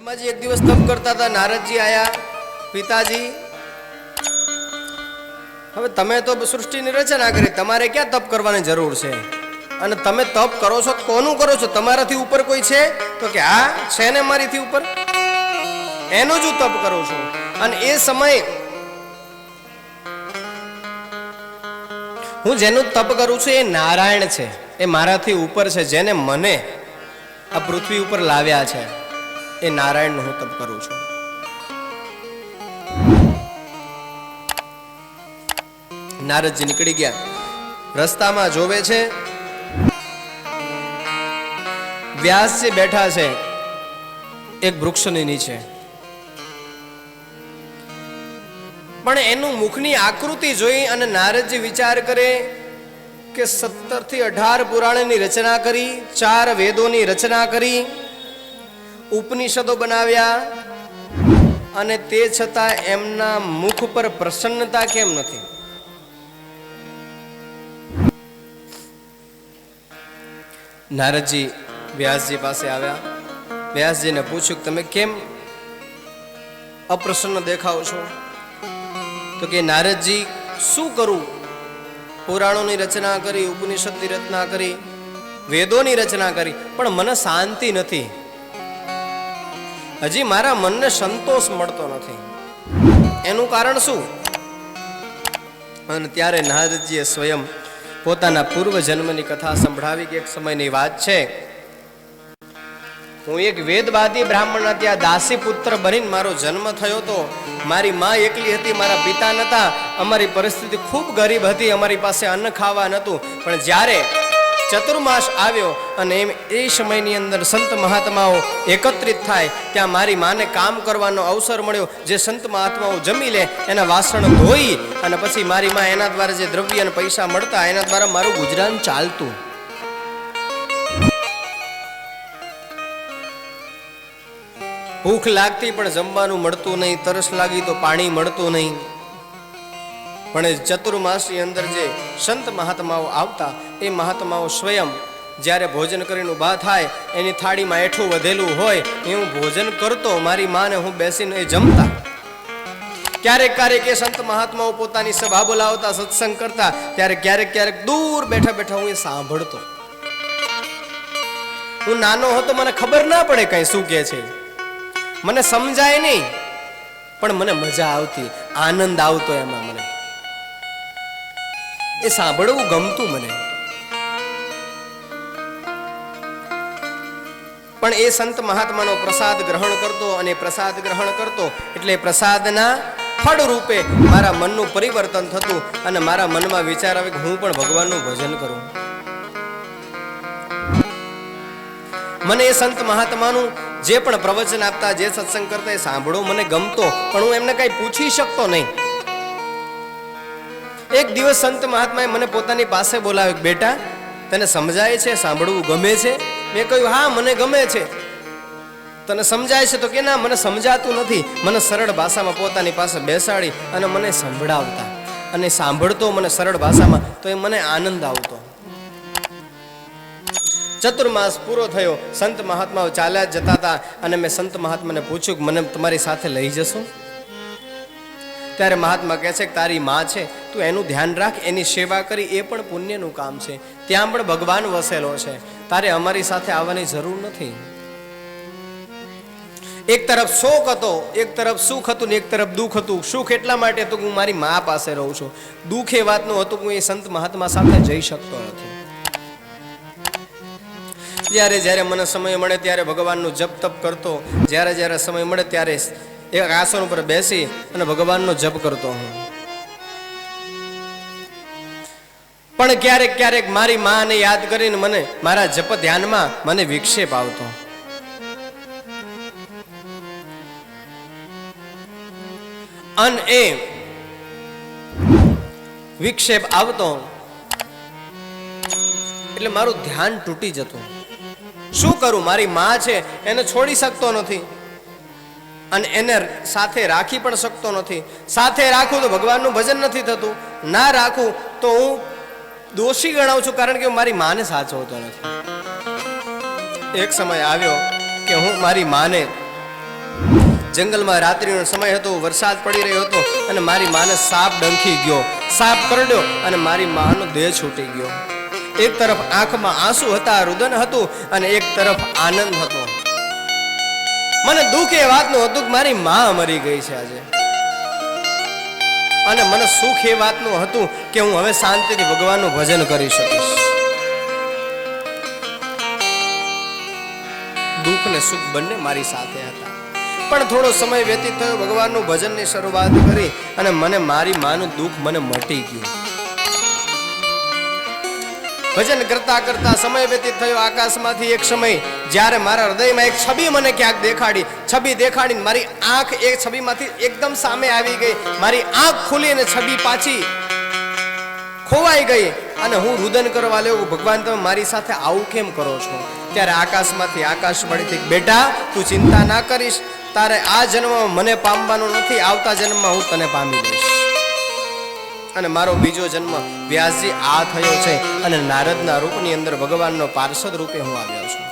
બ્રહ્માજી એક દિવસ તપ કરતા હતા. નારદજી આયા, પિતાજી હવે તમે તો સૃષ્ટિની રચના કરી, તમારે ક્યાં તપ કરવાની જરૂર છે? અને તમે તપ કરો છો કોનું કરો છો? તમારાથી ઉપર કોઈ છે? તો કે હા છે ને, મારીથી ઉપર, એનું જ હું તપ કરું છું. અને એ સમય હું જેનું તપ કરું છું એ નારાયણ છે, એ મારાથી ઉપર છે. જેને મને આ પૃથ્વી ઉપર લાવ્યા છે એ નારાયણનું હું તપ કરું છું. નારદજી નીકળી ગયા. રસ્તામાં જોવે છે વ્યાસજી બેઠા છે એક વૃક્ષની નીચે, પણ એનું મુખની આકૃતિ જોઈ અને નારદજી વિચાર કરે કે 17 થી 18 પુરાણની રચના કરી, 4 વેદોની રચના કરી, ઉપનિષદો બનાવ્યા, અને તે છતાં એમના મુખ પર પ્રસન્નતા કેમ નથી? નારદજી વ્યાસજી પાસે આવ્યા. વ્યાસજીને પૂછ્યું તમે કેમ અપ્રસન્ન દેખાવ છો? તો કે નારદજી શું કરું? પુરાણોની રચના કરી, ઉપનિષદની રચના કરી, વેદોની રચના કરી, પણ મને શાંતિ નથી. હજી મારા મનને સંતોષ મળતો નથી. એનું કારણ શું? અને ત્યારે નારદજીએ સ્વયં પોતાના પૂર્વ જન્મની કથા સંભળાવી કે એક સમયની વાત છે, હું એક વેદવાદી બ્રાહ્મણના ત્યાં દાસી પુત્ર બનીને મારો જન્મ થયો હતો. મારી માં એકલી હતી, મારા પિતા નતા. અમારી પરિસ્થિતિ ખૂબ ગરીબ હતી, અમારી પાસે અન્ન ખાવા નહોતું. પણ જ્યારે ચતુર્માસ આવ્યો અને એ સમયની અંદર સંત મહાત્માઓ એકત્રિત થાય, ત્યાં મારી માને કામ કરવાનો અવસર મળ્યો. જે સંત મહાત્માઓ જમી લે એના વાસણ ધોઈ અને પછી મારી માં એના દ્વારા જે દ્રવ્ય અને પૈસા મળતા એના દ્વારા મારું ગુજરાન ચાલતું. ભૂખ લાગતી પણ જમવાનું મળતું નહીં, તરસ લાગી તો પાણી મળતું નહીં. પણ ચતુર્માસની અંદર જે સંત મહાત્માઓ આવતા, એ મહાત્માઓ સ્વયં જ્યારે ભોજન કરીને ઊભા થાય, એની થાળીમાં એઠું વધેલું હોય એ હું ભોજન કરતો, મારી માને હું બેસીને એ જમતા. ક્યારેક ક્યારેક એ સંત મહાત્માઓ પોતાની સભા બોલાવતા, સત્સંગ કરતા, ત્યારે ક્યારેક ક્યારેક દૂર બેઠા બેઠા હું એ સાંભળતો. હું નાનો હતો, મને ખબર ના પડે કઈ શું કે છે, મને સમજાય નહીં, પણ મને મજા આવતી, આનંદ આવતો એમાં. મને એ સાંભળવું ગમતું મને. પણ એ સંત મહાત્માનો પ્રસાદ ગ્રહણ કરતો, અને પ્રસાદ ગ્રહણ કરતો એટલે પ્રસાદના ફળ રૂપે મારા મનનું પરિવર્તન થતું, અને મારા મનમાં વિચાર આવે કે હું પણ ભગવાનનું ભજન કરું. મને એ સંત મહાત્માનું જે પણ પ્રવચન આપતા, જે સત્સંગ કરતા, એ સાંભળવું મને ગમતો, પણ હું એમને કઈ પૂછી શકતો નહીં. એક દિવસ સંત મહાત્માએ મને પોતાની પાસે બોલાવ્યો, બેટા તને સમજાય છે, સાંભળવું ગમે છે? મેં કહ્યું હા મને ગમે છે. તને સમજાય છે? તો કે ના મને સમજાતું નથી. મને સરળ ભાષામાં પોતાની પાસે બેસાડી અને મને સંભળાવતા, અને સાંભળતો મને સરળ ભાષામાં, તો એ મને આનંદ આવતો. ચતુર્માસ પૂરો થયો, સંત મહાત્માઓ ચાલ્યા જતા હતા, અને મેં સંત મહાત્માને પૂછ્યું કે મને તમારી સાથે લઈ જશો? ત્યારે મહાત્મા કહે છે કે તારી માં છે, તું એનું ધ્યાન રાખ, એની સેવા કરી, એ પણ પુણ્યનું કામ છે, ત્યાં પણ ભગવાન વસેલો છે, તારે અમારી સાથે આવવાની જરૂર નથી. એક તરફ શોક હતો, એક તરફ સુખ હતું, ને એક તરફ દુઃખ હતું. સુખ એટલા માટે હતું કે હું મારી મા પાસે રહું છું. દુઃખ એ વાતનું હતું કે હું એ સંત મહાત્મા સાથે જઈ શકતો નથી. જ્યારે જ્યારે મને સમય મળે ત્યારે ભગવાનનું જપ તપ કરતો, જ્યારે જ્યારે સમય મળે ત્યારે એક આસન ઉપર બેસી અને ભગવાનનો જપ કરતો હું. પણ ક્યારેક ક્યારેક મારી માને યાદ કરીને મને મારા જપ ધ્યાનમાં મને વિક્ષેપ આવતો. અને એ વિક્ષેપ આવતો એટલે મારું ધ્યાન તૂટી જતું. શું કરું? મારી માં છે, એને છોડી શકતો નથી, અને એને સાથે રાખી પણ શકતો નથી. સાથે રાખું તો ભગવાનનું ભજન નથી થતું, ના રાખું તો હું દોષી ગણાવું છું, કારણ કે હું મારી માને સાચવતો નથી. એક સમય આવ્યો કે હું મારી માને જંગલમાં રાત્રિનો સમય હતો, વરસાદ પડી રહ્યો હતો અને મારી માને સાપ ડંખી ગયો, સાપ કરડ્યો અને મારી માનો દેહ છૂટી ગયો. એક તરફ આંખમાં આંસુ હતા, રુદન હતું અને એક તરફ આનંદ હતો. મને દુઃખ એ વાતનું હતું કે મારી માં મરી ગઈ છે આજે, અને મને સુખ એ વાતનું હતું કે હું હવે શાંતિથી ભગવાનનું ભજન કરી શકીશ. દુઃખ ને સુખ બંને મારી સાથે હતા. પણ થોડો સમય વ્યતીત થયો, ભગવાનનું ભજનની શરૂઆત કરી અને મને મારી માનું દુઃખ મને મટી ગયું. ભજન કરતા કરતા સમય વ્યતીત થયો. આકાશમાંથી એક સમય જ્યારે મારા હૃદયમાં એક છબી મને ક્યાંક દેખાડી, છબી દેખાડીને મારી આંખ એ છબીમાંથી એકદમ સામે આવી ગઈ. મારી આંખ ખુલી અને છબી પાછી ખોવાઈ ગઈ અને હું રુદન કરવા લાગ્યો, ભગવાન તમે મારી સાથે આવું કેમ કરો છો? ત્યારે આકાશમાંથી આકાશવાણીથી, બેટા તું ચિંતા ના કરીશ, તારે આ જન્મમાં મને પામવાનું નથી, આવતા જન્મમાં હું તને પામી લઈશ. અને મારો બીજો જન્મ વ્યાસજી આ થયો છે અને નારદના રૂપની અંદર ભગવાનનો પાર્ષદ રૂપે હું આવ્યો છું.